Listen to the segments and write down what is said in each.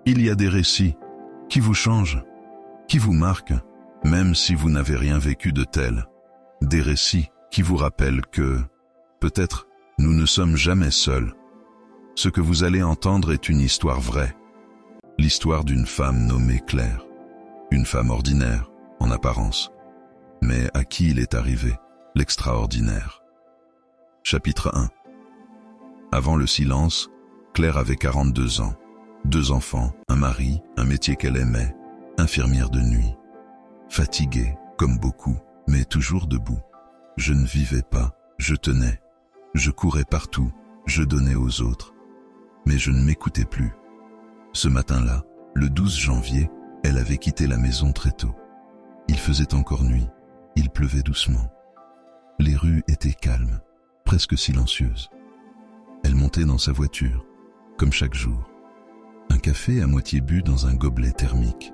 Il y a des récits qui vous changent, qui vous marquent, même si vous n'avez rien vécu de tel. Des récits qui vous rappellent que, peut-être, nous ne sommes jamais seuls. Ce que vous allez entendre est une histoire vraie. L'histoire d'une femme nommée Claire. Une femme ordinaire, en apparence, mais à qui il est arrivé l'extraordinaire. Chapitre 1. Avant le silence, Claire avait 42 ans, 2 enfants, un mari, un métier qu'elle aimait, infirmière de nuit. Fatiguée, comme beaucoup, mais toujours debout. Je ne vivais pas, je tenais. Je courais partout, je donnais aux autres. Mais je ne m'écoutais plus. Ce matin-là, le 12 janvier, elle avait quitté la maison très tôt. Il faisait encore nuit, il pleuvait doucement. Les rues étaient calmes, presque silencieuses. Elle montait dans sa voiture, comme chaque jour. Un café à moitié bu dans un gobelet thermique.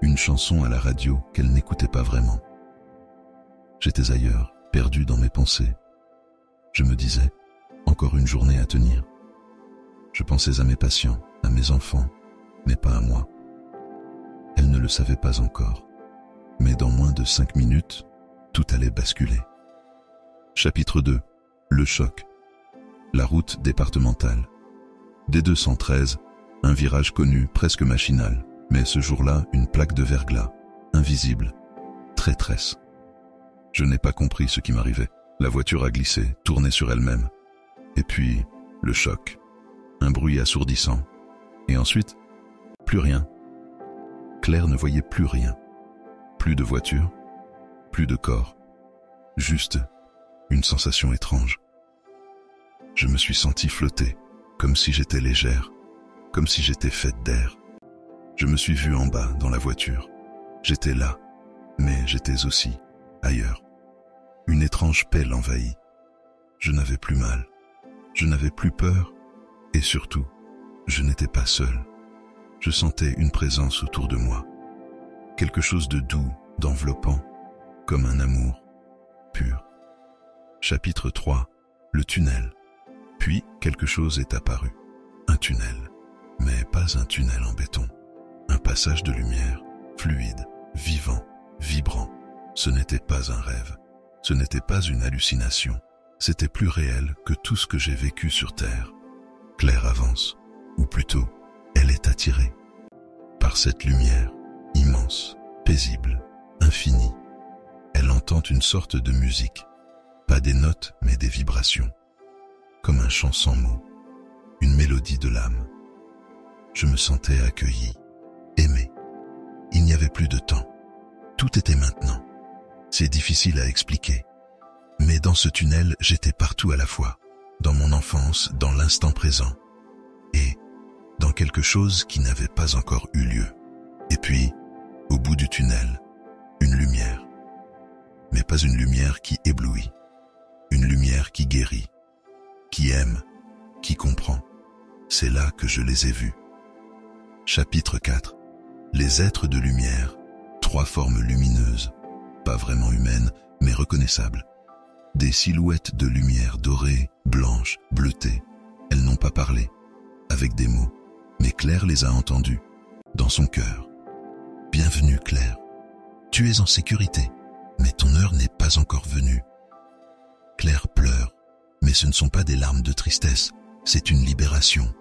Une chanson à la radio qu'elle n'écoutait pas vraiment. J'étais ailleurs, perdu dans mes pensées. Je me disais, encore une journée à tenir. Je pensais à mes patients, à mes enfants, mais pas à moi. Elle ne le savait pas encore. Mais dans moins de 5 minutes, tout allait basculer. Chapitre 2. Le choc. La route départementale. D213, un virage connu, presque machinal, mais ce jour-là, une plaque de verglas, invisible, traîtresse. Je n'ai pas compris ce qui m'arrivait. La voiture a glissé, tourné sur elle-même. Et puis, le choc. Un bruit assourdissant. Et ensuite, plus rien. Claire ne voyait plus rien. Plus de voiture, plus de corps. Juste une sensation étrange. Je me suis senti flotter, comme si j'étais légère, comme si j'étais faite d'air. Je me suis vu en bas, dans la voiture. J'étais là, mais j'étais aussi ailleurs. Une étrange paix l'envahit. Je n'avais plus mal, je n'avais plus peur, et surtout, je n'étais pas seul. Je sentais une présence autour de moi. Quelque chose de doux, d'enveloppant, comme un amour pur. Chapitre 3. Le tunnel. Puis, quelque chose est apparu. Un tunnel. Mais pas un tunnel en béton. Un passage de lumière, fluide, vivant, vibrant. Ce n'était pas un rêve. Ce n'était pas une hallucination. C'était plus réel que tout ce que j'ai vécu sur Terre. Claire avance, ou plutôt, elle est attirée par cette lumière, immense, paisible, infinie. Elle entend une sorte de musique, pas des notes mais des vibrations, comme un chant sans mots, une mélodie de l'âme. Je me sentais accueilli, aimé. Il n'y avait plus de temps, tout était maintenant. C'est difficile à expliquer, mais dans ce tunnel, j'étais partout à la fois, dans mon enfance, dans l'instant présent, et dans quelque chose qui n'avait pas encore eu lieu. Et puis, au bout du tunnel, une lumière. Mais pas une lumière qui éblouit, une lumière qui guérit, qui aime, qui comprend. C'est là que je les ai vus. Chapitre 4. Les êtres de lumière, 3 formes lumineuses, pas vraiment humaines, mais reconnaissables. Des silhouettes de lumière dorées, blanches, bleutées. Elles n'ont pas parlé, avec des mots, mais Claire les a entendues, dans son cœur. Bienvenue Claire, tu es en sécurité, mais ton heure n'est pas encore venue. Claire pleure, mais ce ne sont pas des larmes de tristesse, c'est une libération.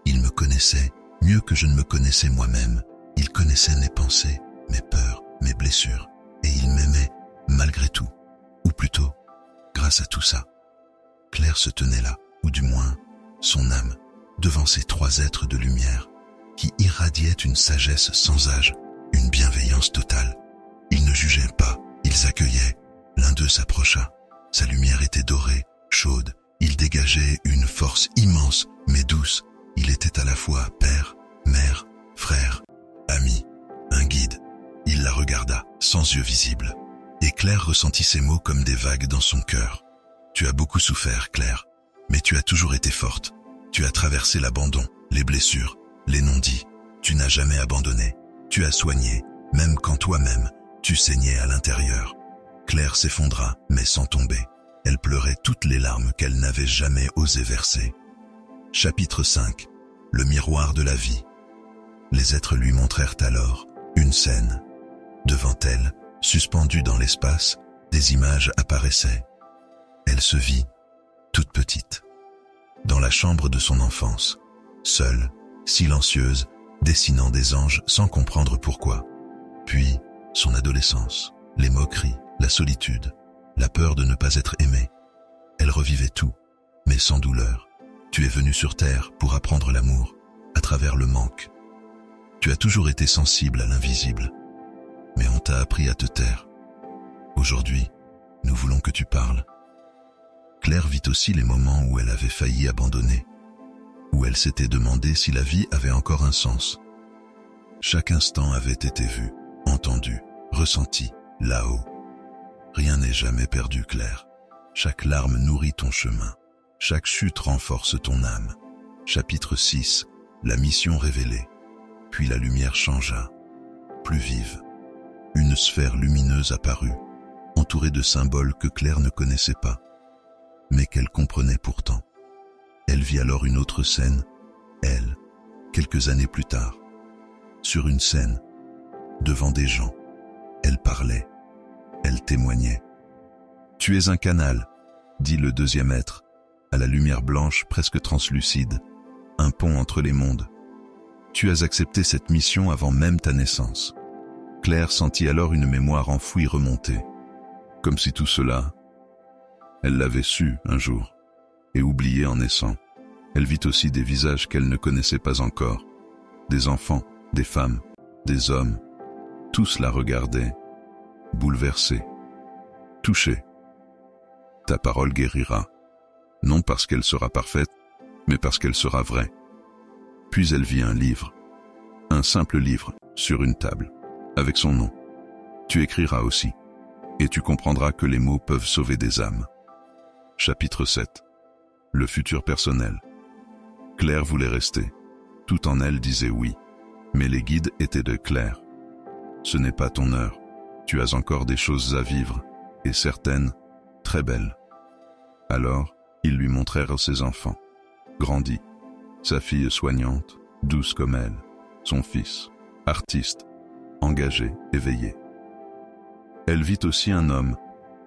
Il me connaissait mieux que je ne me connaissais moi-même. Il connaissait mes pensées, mes peurs, mes blessures, et il m'aimait malgré tout, ou plutôt, grâce à tout ça. Claire se tenait là, ou du moins, son âme, devant ces 3 êtres de lumière, qui irradiaient une sagesse sans âge, une bienveillance totale. Ils ne jugeaient pas, ils accueillaient. L'un d'eux s'approcha. Sa lumière était dorée, chaude. Il dégageait une force immense, mais douce. Il était à la fois père, mère, frère, ami, un guide. Il la regarda, sans yeux visibles. Et Claire ressentit ces mots comme des vagues dans son cœur. Tu as beaucoup souffert, Claire, mais tu as toujours été forte. Tu as traversé l'abandon, les blessures, les non-dits. Tu n'as jamais abandonné. Tu as soigné, même quand toi-même, tu saignais à l'intérieur. Claire s'effondra, mais sans tomber. Elle pleurait toutes les larmes qu'elle n'avait jamais osé verser. Chapitre 5. Le miroir de la vie. Les êtres lui montrèrent alors une scène. Devant elle, suspendue dans l'espace, des images apparaissaient. Elle se vit, toute petite, dans la chambre de son enfance, seule, silencieuse, dessinant des anges sans comprendre pourquoi. Puis, son adolescence, les moqueries, la solitude, la peur de ne pas être aimée. Elle revivait tout, mais sans douleur. Tu es venu sur terre pour apprendre l'amour, à travers le manque. Tu as toujours été sensible à l'invisible, mais on t'a appris à te taire. Aujourd'hui, nous voulons que tu parles. Claire vit aussi les moments où elle avait failli abandonner, où elle s'était demandé si la vie avait encore un sens. Chaque instant avait été vu, entendu, ressenti, là-haut. Rien n'est jamais perdu, Claire. Chaque larme nourrit ton chemin. Chaque chute renforce ton âme. Chapitre 6. La mission révélée. Puis la lumière changea, plus vive. Une sphère lumineuse apparut, entourée de symboles que Claire ne connaissait pas, mais qu'elle comprenait pourtant. Elle vit alors une autre scène, elle, quelques années plus tard. Sur une scène, devant des gens, elle parlait, elle témoignait. « Tu es un canal », dit le deuxième être, à la lumière blanche presque translucide, un pont entre les mondes. Tu as accepté cette mission avant même ta naissance. Claire sentit alors une mémoire enfouie remonter, comme si tout cela, elle l'avait su un jour, et oublié en naissant. Elle vit aussi des visages qu'elle ne connaissait pas encore, des enfants, des femmes, des hommes. Tous la regardaient, bouleversés, touchés. Ta parole guérira, non parce qu'elle sera parfaite, mais parce qu'elle sera vraie. Puis elle vit un livre, un simple livre, sur une table, avec son nom. Tu écriras aussi, et tu comprendras que les mots peuvent sauver des âmes. Chapitre 7. Le futur personnel. Claire voulait rester. Tout en elle disait oui, mais les guides étaient de Claire. Ce n'est pas ton heure, tu as encore des choses à vivre, et certaines, très belles. Alors, ils lui montrèrent ses enfants, grandis, sa fille soignante, douce comme elle, son fils, artiste, engagé, éveillé. Elle vit aussi un homme,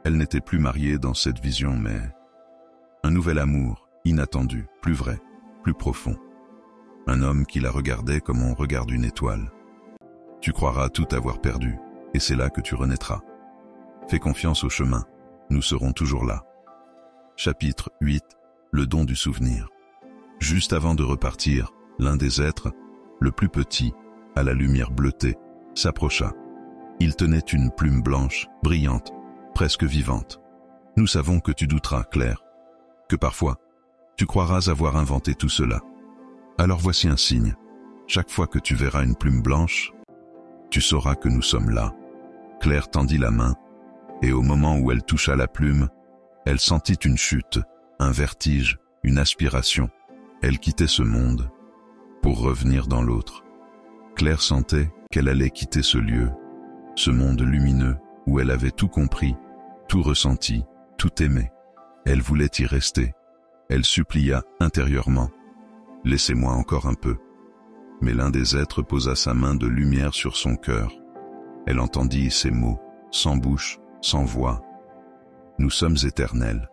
elle n'était plus mariée dans cette vision, mais un nouvel amour, inattendu, plus vrai, plus profond. Un homme qui la regardait comme on regarde une étoile. Tu croiras tout avoir perdu, et c'est là que tu renaîtras. Fais confiance au chemin, nous serons toujours là. Chapitre 8. Le don du souvenir. Juste avant de repartir, l'un des êtres, le plus petit, à la lumière bleutée, s'approcha. Il tenait une plume blanche, brillante, presque vivante. Nous savons que tu douteras, Claire, que parfois, tu croiras avoir inventé tout cela. Alors voici un signe. Chaque fois que tu verras une plume blanche, tu sauras que nous sommes là. Claire tendit la main, et au moment où elle toucha la plume, elle sentit une chute, un vertige, une aspiration. Elle quittait ce monde pour revenir dans l'autre. Claire sentait qu'elle allait quitter ce lieu, ce monde lumineux où elle avait tout compris, tout ressenti, tout aimé. Elle voulait y rester. Elle supplia intérieurement. « Laissez-moi encore un peu. » Mais l'un des êtres posa sa main de lumière sur son cœur. Elle entendit ces mots, sans bouche, sans voix. « Nous sommes éternels.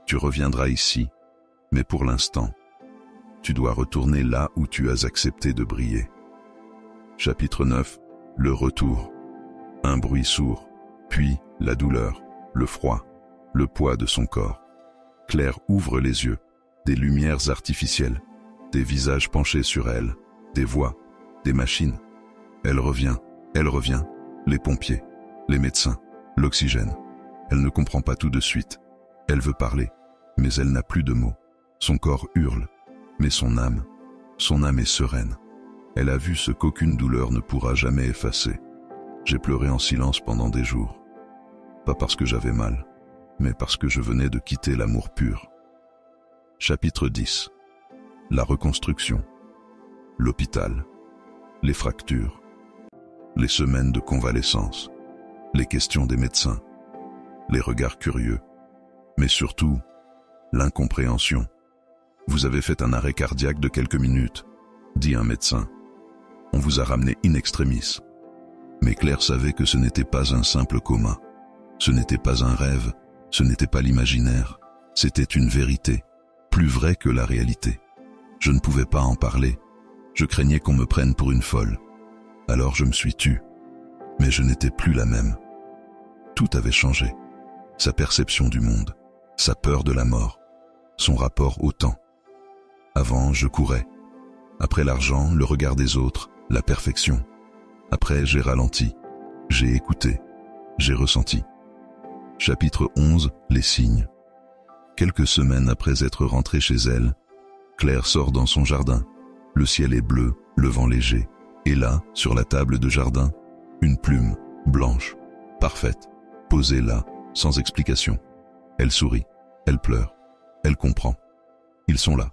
Tu reviendras ici, mais pour l'instant, tu dois retourner là où tu as accepté de briller. » Chapitre 9. Le retour. Un bruit sourd, puis la douleur, le froid, le poids de son corps. Claire ouvre les yeux, des lumières artificielles, des visages penchés sur elle, des voix, des machines. Elle revient, les pompiers, les médecins, l'oxygène. Elle ne comprend pas tout de suite. Elle veut parler, mais elle n'a plus de mots. Son corps hurle, mais son âme est sereine. Elle a vu ce qu'aucune douleur ne pourra jamais effacer. J'ai pleuré en silence pendant des jours. Pas parce que j'avais mal, mais parce que je venais de quitter l'amour pur. Chapitre 10. La reconstruction. L'hôpital. Les fractures. Les semaines de convalescence. Les questions des médecins. Les regards curieux. Mais surtout, l'incompréhension. Vous avez fait un arrêt cardiaque de quelques minutes, dit un médecin. On vous nous a ramenés in extremis. Mais Claire savait que ce n'était pas un simple coma. Ce n'était pas un rêve, ce n'était pas l'imaginaire. C'était une vérité, plus vraie que la réalité. Je ne pouvais pas en parler. Je craignais qu'on me prenne pour une folle. Alors je me suis tue. Mais je n'étais plus la même. Tout avait changé. Sa perception du monde, sa peur de la mort, son rapport au temps. Avant, je courais. Après l'argent, le regard des autres, la perfection. Après, j'ai ralenti. J'ai écouté. J'ai ressenti. Chapitre 11, les signes. Quelques semaines après être rentrée chez elle, Claire sort dans son jardin. Le ciel est bleu, le vent léger. Et là, sur la table de jardin, une plume, blanche, parfaite, posée là, sans explication. Elle sourit, elle pleure, elle comprend. Ils sont là.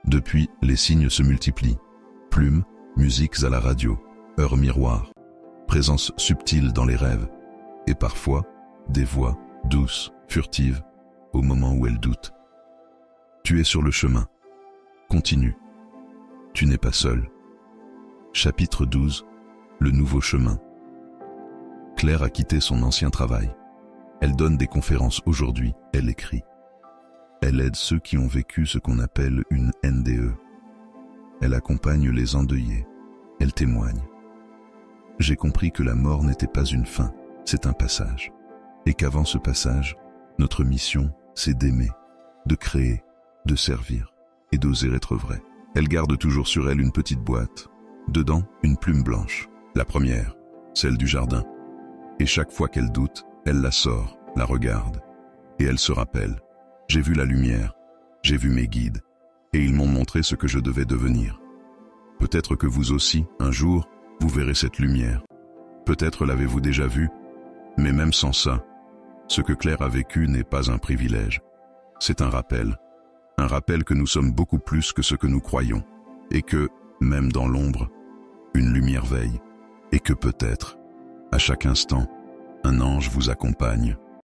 Depuis, les signes se multiplient. Plumes, musiques à la radio, heures miroirs, présence subtile dans les rêves. Et parfois, des voix, douces, furtives, au moment où elle doute. Tu es sur le chemin. Continue. Tu n'es pas seul. Chapitre 12. Le nouveau chemin. Claire a quitté son ancien travail. Elle donne des conférences aujourd'hui, elle écrit. Elle aide ceux qui ont vécu ce qu'on appelle une NDE. Elle accompagne les endeuillés. Elle témoigne. J'ai compris que la mort n'était pas une fin, c'est un passage. Et qu'avant ce passage, notre mission, c'est d'aimer, de créer, de servir et d'oser être vrai. Elle garde toujours sur elle une petite boîte. Dedans, une plume blanche. La première, celle du jardin. Et chaque fois qu'elle doute, elle la sort, la regarde. Et elle se rappelle. J'ai vu la lumière, j'ai vu mes guides, et ils m'ont montré ce que je devais devenir. Peut-être que vous aussi, un jour, vous verrez cette lumière. Peut-être l'avez-vous déjà vue, mais même sans ça, ce que Claire a vécu n'est pas un privilège. C'est un rappel que nous sommes beaucoup plus que ce que nous croyons, et que, même dans l'ombre, une lumière veille, et que peut-être, à chaque instant, un ange vous accompagne.